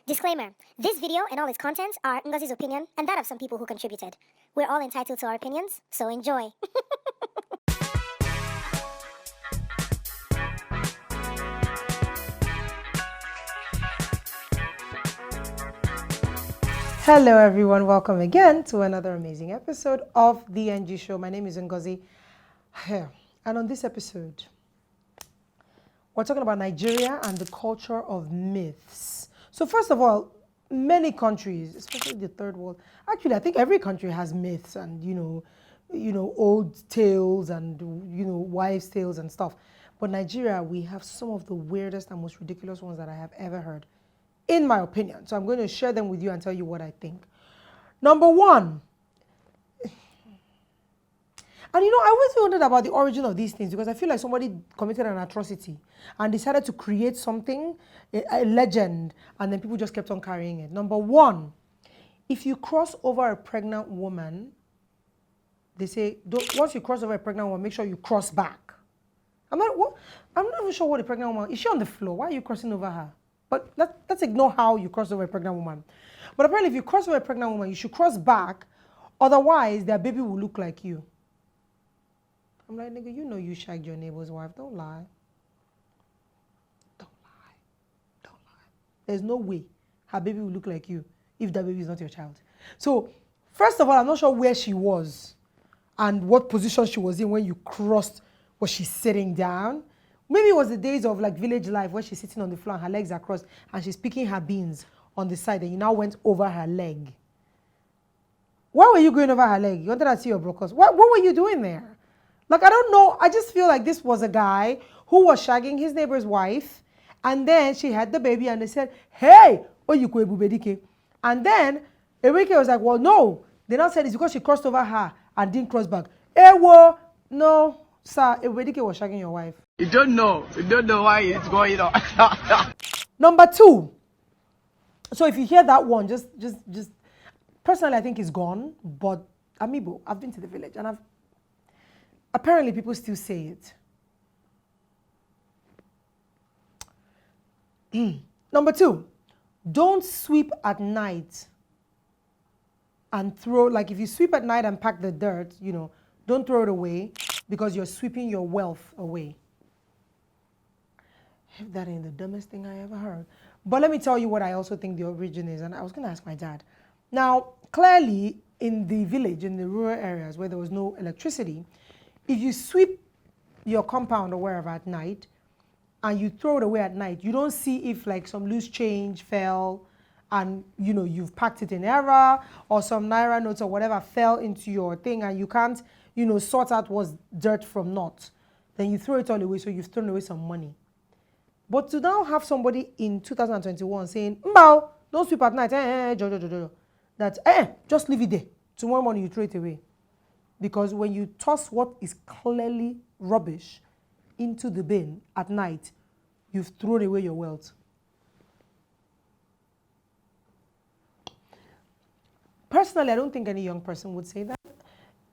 Disclaimer. This video and all its contents are Ngozi's opinion and that of some people who contributed. We're all entitled to our opinions, so enjoy. Hello everyone, welcome again to another amazing episode of The Ngee Show. My name is Ngozi. And on this episode, we're talking about Nigeria and the culture of myths. So first of all, many countries, especially the third world, actually I think every country has myths and old tales and wives' tales and stuff. But Nigeria, we have some of the weirdest and most ridiculous ones that I have ever heard, in my opinion. So I'm going to share them with you and tell you what I think. Number one, and I always wondered about the origin of these things because I feel like somebody committed an atrocity and decided to create something, a legend, and then people just kept on carrying it. Number one, if you cross over a pregnant woman, they say, once you cross over a pregnant woman, make sure you cross back. I'm not even sure what a pregnant woman, is she on the floor? Why are you crossing over her? But let's ignore how you cross over a pregnant woman. But apparently if you cross over a pregnant woman, you should cross back, otherwise their baby will look like you. I'm like, nigga, you shagged your neighbor's wife. Don't lie. Don't lie. Don't lie. There's no way her baby will look like you if that baby is not your child. So, first of all, I'm not sure where she was and what position she was in when you crossed. Was she sitting down? Maybe it was the days of like village life where she's sitting on the floor and her legs are crossed and she's picking her beans on the side and you now went over her leg. Why were you going over her leg? You wanted to see your brokers. What were you doing there? Like, I don't know. I just feel like this was a guy who was shagging his neighbor's wife, and then she had the baby, and they said, hey, Oyuko Ebubedike. And then Enrique was like, well, no. They now said it's because she crossed over her and didn't cross back. Ewo, no, sir, Ebubedike was shagging your wife. You don't know why it's going on. Number two. So if you hear that one, just personally, I think it's gone. But Amiibo, I've been to the village, and apparently people still say it. Number two, don't sweep at night and throw, like if you sweep at night and pack the dirt, don't throw it away because you're sweeping your wealth away. If that ain't the dumbest thing I ever heard. But let me tell you what I also think the origin is, and I was going to ask my dad. Now, clearly in the village, in the rural areas where there was no electricity, if you sweep your compound or wherever at night and you throw it away at night, you don't see if like some loose change fell and you've packed it in error or some naira notes or whatever fell into your thing and you can't sort out what's dirt from not. Then you throw it all away, so you've thrown away some money. But to now have somebody in 2021 saying, Mbao, don't sweep at night, that just leave it there. Tomorrow morning you throw it away. Because when you toss what is clearly rubbish into the bin at night, you've thrown away your wealth. Personally, I don't think any young person would say that.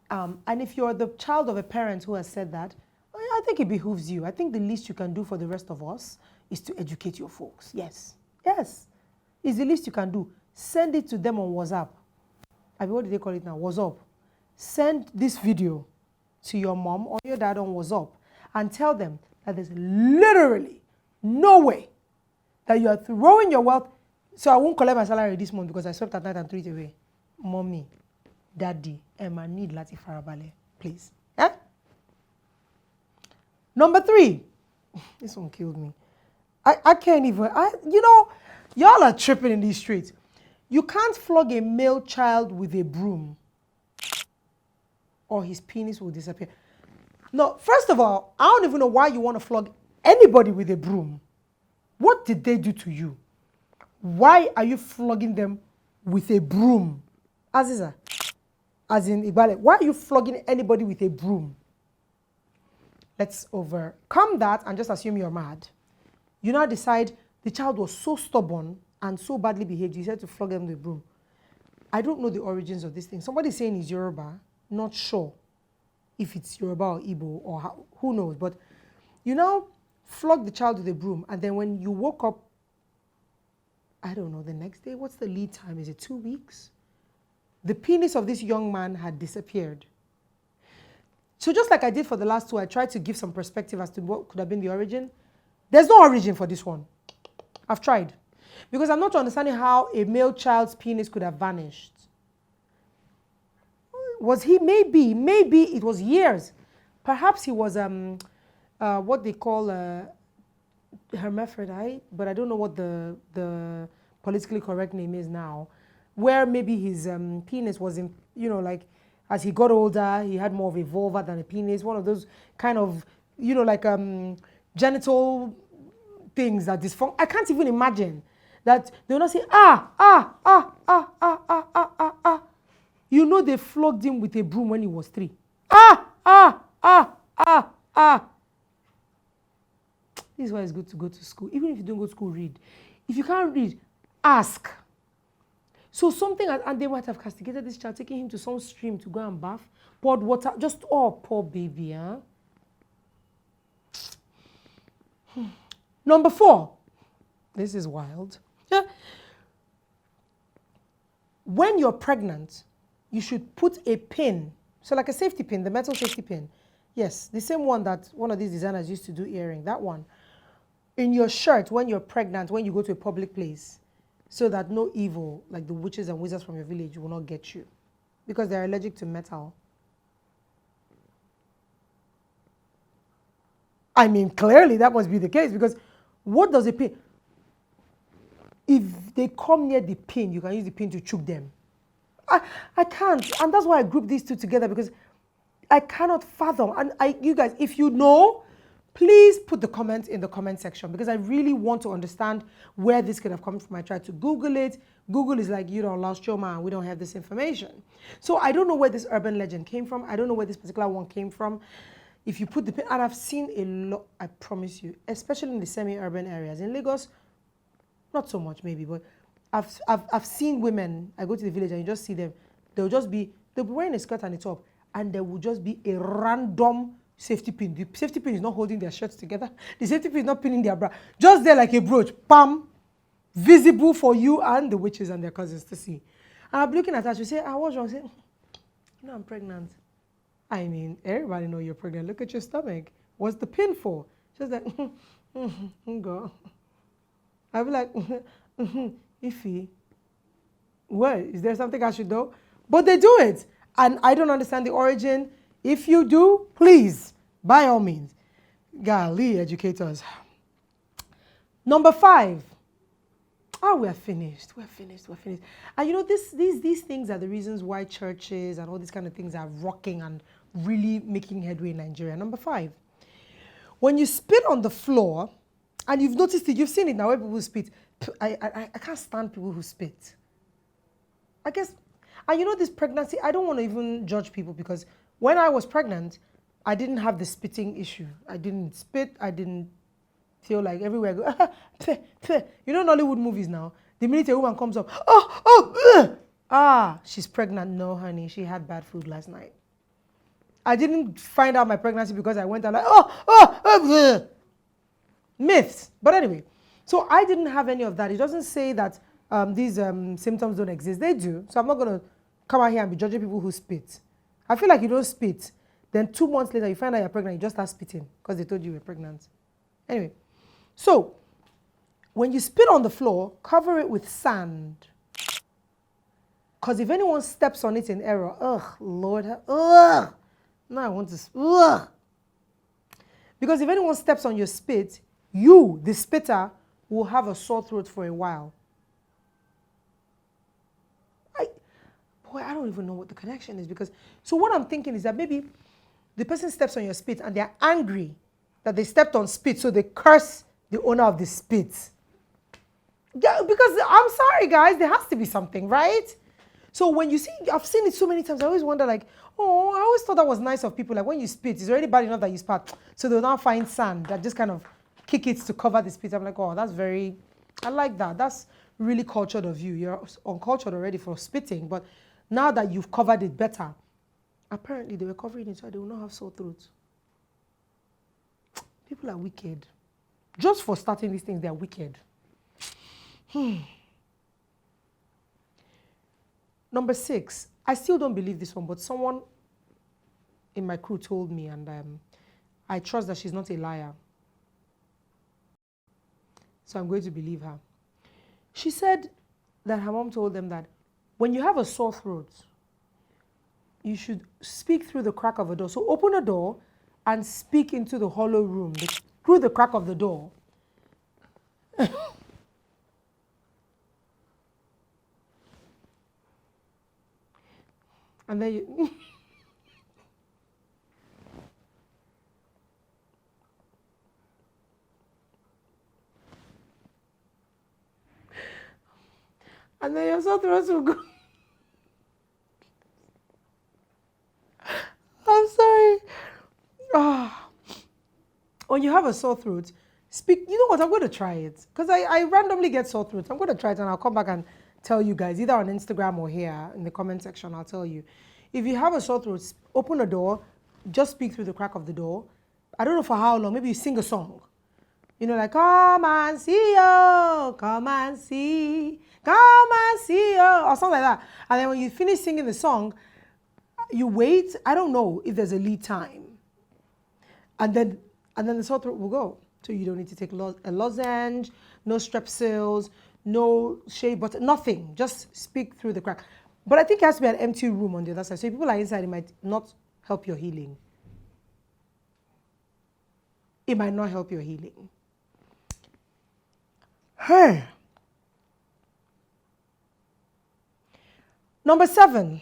And if you're the child of a parent who has said that, I think it behooves you. I think the least you can do for the rest of us is to educate your folks. Yes. Yes. It's the least you can do. Send it to them on WhatsApp. I mean, what do they call it now? WhatsApp. Send this video to your mom or your dad on WhatsApp and tell them that there's literally no way that you are throwing your wealth. So I won't collect my salary this month because I swept at night and threw it away. Mommy, daddy, Emma need Lati Farabale, please. Yeah? Number three. This one killed me. I can't even, y'all are tripping in these streets. You can't flog a male child with a broom or his penis will disappear. No, first of all, I don't even know why you want to flog anybody with a broom. What did they do to you? Why are you flogging them with a broom? Aziza, as in Ibale, why are you flogging anybody with a broom? Let's overcome that and just assume you're mad. You now decide the child was so stubborn and so badly behaved, you said to flog them with a broom. I don't know the origins of this thing. Somebody's saying it's Yoruba, not sure if it's Yoruba or Igbo or who knows, but you now flog the child with a broom and then when you woke up I don't know, the next day. What's the lead time? Is it 2 weeks? The penis of this young man had disappeared. So just like I did for the last two, I tried to give some perspective as to what could have been the origin. There's no origin for this one. I've tried. Because I'm not understanding how a male child's penis could have vanished. Was he? Maybe it was years. Perhaps he was what they call hermaphrodite, but I don't know what the politically correct name is now, where maybe his penis was in, like as he got older, he had more of a vulva than a penis, one of those kind of, like genital things that dysfunction. I can't even imagine that they will not say, they flogged him with a broom when he was 3. This is why it's good to go to school. Even if you don't go to school, read. If you can't read, ask. So something, and they might have castigated this child, taking him to some stream to go and bath, poured water, just, poor baby, huh? Number 4. This is wild. When you're pregnant, you should put a pin, so like a safety pin, the metal safety pin. Yes, the same one that one of these designers used to do earring, that one. In your shirt when you're pregnant, when you go to a public place, so that no evil, like the witches and wizards from your village, will not get you, because they're allergic to metal. I mean, clearly that must be the case, because what does a pin? If they come near the pin, you can use the pin to choke them. I can't, and that's why I group these two together, because I cannot fathom. And you guys, if you know, please put the comments in the comment section, because I really want to understand where this could have come from. I tried to Google it. Google is like, you don't lost your mind. We don't have this information. So I don't know where this urban legend came from. I don't know where this particular one came from. If you put the pin, and I've seen a lot, I promise you, especially in the semi-urban areas. In Lagos, not so much maybe, but I've seen women, I go to the village and you just see them, they'll be wearing a skirt and a top, and there will just be a random safety pin. The safety pin is not holding their shirts together. The safety pin is not pinning their bra. Just there like a brooch, pam, visible for you and the witches and their cousins to see. And I'm looking at her, she say, what's wrong? I say, I'm pregnant. I mean, everybody know you're pregnant. Look at your stomach. What's the pin for? She's like, go. I'll be like, iffy. What? Is there something I should know? But they do it. And I don't understand the origin. If you do, please, by all means. Golly, educators. Number 5. We're finished. We're finished. And these things are the reasons why churches and all these kind of things are rocking and really making headway in Nigeria. Number 5. When you spit on the floor, and you've noticed it, you've seen it now where people spit. I can't stand people who spit. I guess, and this pregnancy, I don't want to even judge people, because when I was pregnant, I didn't have the spitting issue. I didn't spit. I didn't feel like everywhere I go, in Nollywood movies now, the minute a woman comes up, she's pregnant. No, honey, she had bad food last night. I didn't find out my pregnancy because I went out like, myths. But anyway, so I didn't have any of that. It doesn't say that these symptoms don't exist. They do. So I'm not going to come out here and be judging people who spit. I feel like you don't spit. Then 2 months later, you find out you're pregnant, you just start spitting because they told you you were pregnant. Anyway, so when you spit on the floor, cover it with sand. Because if anyone steps on it in error, Lord, now I want to, because if anyone steps on your spit, you, the spitter, will have a sore throat for a while. I don't even know what the connection is, because, so what I'm thinking is that maybe the person steps on your spit and they're angry that they stepped on spit, so they curse the owner of the spit. Yeah, because I'm sorry, guys, there has to be something, right? So when you see, I've seen it so many times, I always wonder like, I always thought that was nice of people. Like when you spit, it's already bad enough that you spat. So they'll now find sand that just kind of kick it to cover the spit. I'm like, that's very, I like that. That's really cultured of you. You're uncultured already for spitting, but now that you've covered it better, apparently they were covering it so they will not have sore throats. People are wicked. Just for starting these things, they're wicked. Number 6, I still don't believe this one, but someone in my crew told me, and I trust that she's not a liar. So I'm going to believe her. She said that her mom told them that when you have a sore throat, you should speak through the crack of a door. So open a door and speak into the hollow room through the crack of the door. And then you... and then your sore throat will go. I'm sorry. When you have a sore throat, speak. You know what? I'm going to try it. Because I randomly get sore throats. I'm going to try it and I'll come back and tell you guys, either on Instagram or here in the comment section, I'll tell you. If you have a sore throat, open a door, just speak through the crack of the door. I don't know for how long. Maybe you sing a song. You know, like, come and see, oh, come and see, or something like that. And then when you finish singing the song, you wait. I don't know if there's a lead time. And then the sore throat will go. So you don't need to take a lozenge, no strepsils, no shea butter, nothing. Just speak through the crack. But I think it has to be an empty room on the other side. So if people are inside, it might not help your healing. It might not help your healing. Hey. Number 7.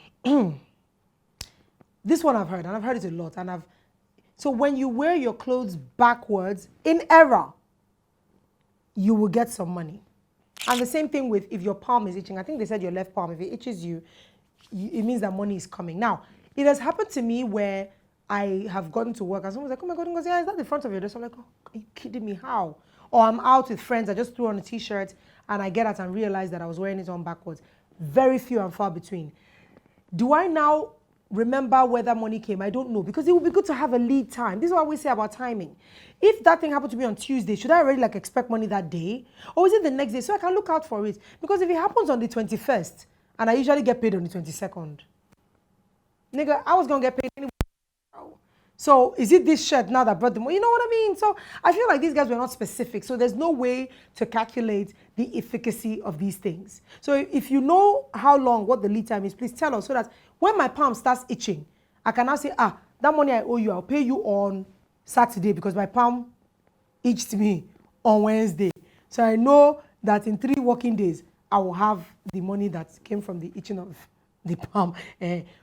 This one I've heard, and I've heard it a lot. So when you wear your clothes backwards in error, you will get some money. And the same thing with if your palm is itching. I think they said your left palm, if it itches you, it means that money is coming. Now, it has happened to me where I have gotten to work and someone's like, oh my God, is that the front of your dress? I'm like, oh, are you kidding me? How? Or I'm out with friends, I just threw on a t-shirt and I get out and realize that I was wearing it on backwards. Very few and far between. Do I now remember where that money came? I don't know, because it would be good to have a lead time. This is what we say about timing. If that thing happened to me on Tuesday, should I already expect money that day? Or is it the next day? So I can look out for it. Because if it happens on the 21st, and I usually get paid on the 22nd, nigga, I was going to get paid anyway. So is it this shirt now that brought the money? You know what I mean? So I feel like these guys were not specific. So there's no way to calculate the efficacy of these things. So if you know how long, what the lead time is, please tell us so that when my palm starts itching, I can now say, that money I owe you, I'll pay you on Saturday because my palm itched me on Wednesday. So I know that in 3 working days, I will have the money that came from the itching of the palm.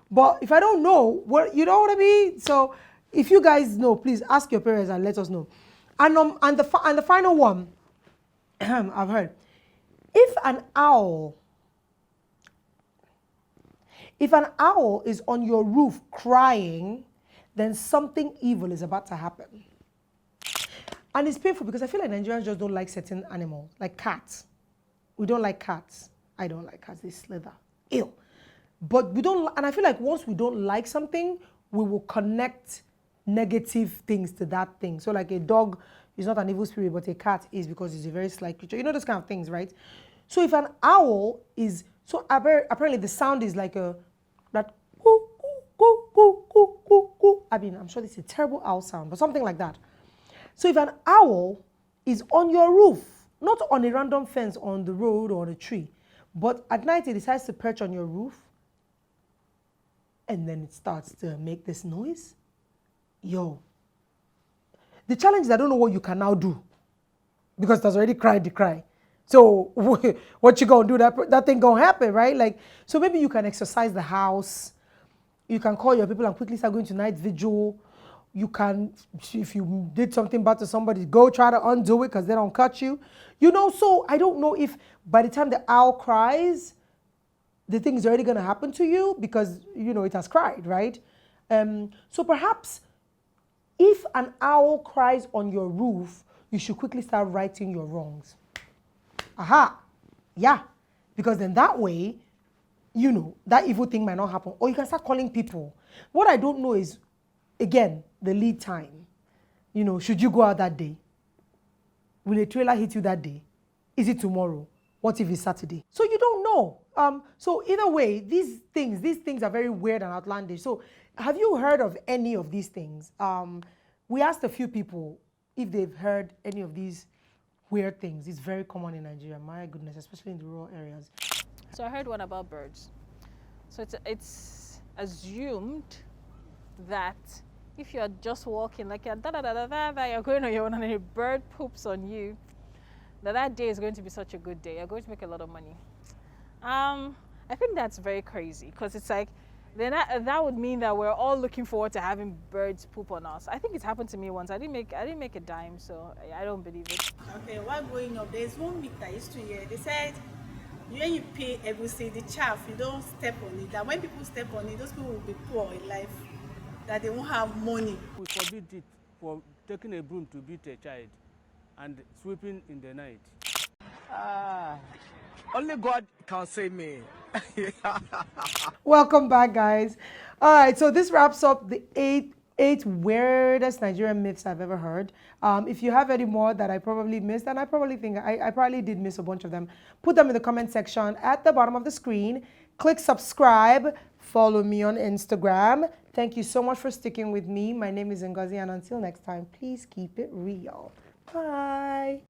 But if I don't know, you know what I mean? So if you guys know, please ask your parents and let us know. And the final one, I've heard, if an owl is on your roof crying, then something evil is about to happen. And it's painful because I feel like Nigerians just don't like certain animals, like cats. We don't like cats. I don't like cats. They slither. Ew. But we don't, and I feel like once we don't like something, we will connect negative things to that thing. So like a dog is not an evil spirit, but a cat is because it's a very slight creature. You know those kind of things, right? So if an owl is, so apparently the sound is like that coo, coo, coo, coo, coo, coo. I mean, I'm sure this is a terrible owl sound, but something like that. So if an owl is on your roof, not on a random fence on the road or on a tree, but at night it decides to perch on your roof, and then it starts to make this noise, yo. The challenge is I don't know what you can now do because it has already cried the cry. So what you gonna do? That thing gonna happen, right? Like, so maybe you can exercise the house. You can call your people and quickly start going to night vigil. You can, if you did something bad to somebody, go try to undo it because they don't cut you. You know, so I don't know if by the time the owl cries, the thing is already going to happen to you because, you know, it has cried, right? So perhaps if an owl cries on your roof, you should quickly start righting your wrongs. Aha, yeah. Because then that way, you know, that evil thing might not happen. Or you can start calling people. What I don't know is, again, the lead time. You know, should you go out that day? Will a trailer hit you that day? Is it tomorrow? What if it's Saturday? So you don't know. So either way, these things are very weird and outlandish. So have you heard of any of these things? We asked a few people if they've heard any of these weird things. It's very common in Nigeria, my goodness, especially in the rural areas. So I heard one about birds. So it's assumed that if you're just walking like you're you're going on your own and a bird poops on you, that day is going to be such a good day. You're going to make a lot of money. I think that's very crazy because it's like then that would mean that we're all looking forward to having birds poop on us. I think it's happened to me once. I didn't make a dime, so I don't believe it. Okay, while growing up, there's one myth I used to hear. They said when you pay everything, the chaff, you don't step on it. That when people step on it, those people will be poor in life. That they won't have money. We forbid it for taking a broom to beat a child and sweeping in the night. Only God can save me. Welcome back, guys. All right, so this wraps up the eight weirdest Nigerian myths I've ever heard. If you have any more that I probably missed, and I probably think I probably did miss a bunch of them, put them in the comment section at the bottom of the screen. Click subscribe. Follow me on Instagram. Thank you so much for sticking with me. My name is Ngozi, and until next time, please keep it real. Bye.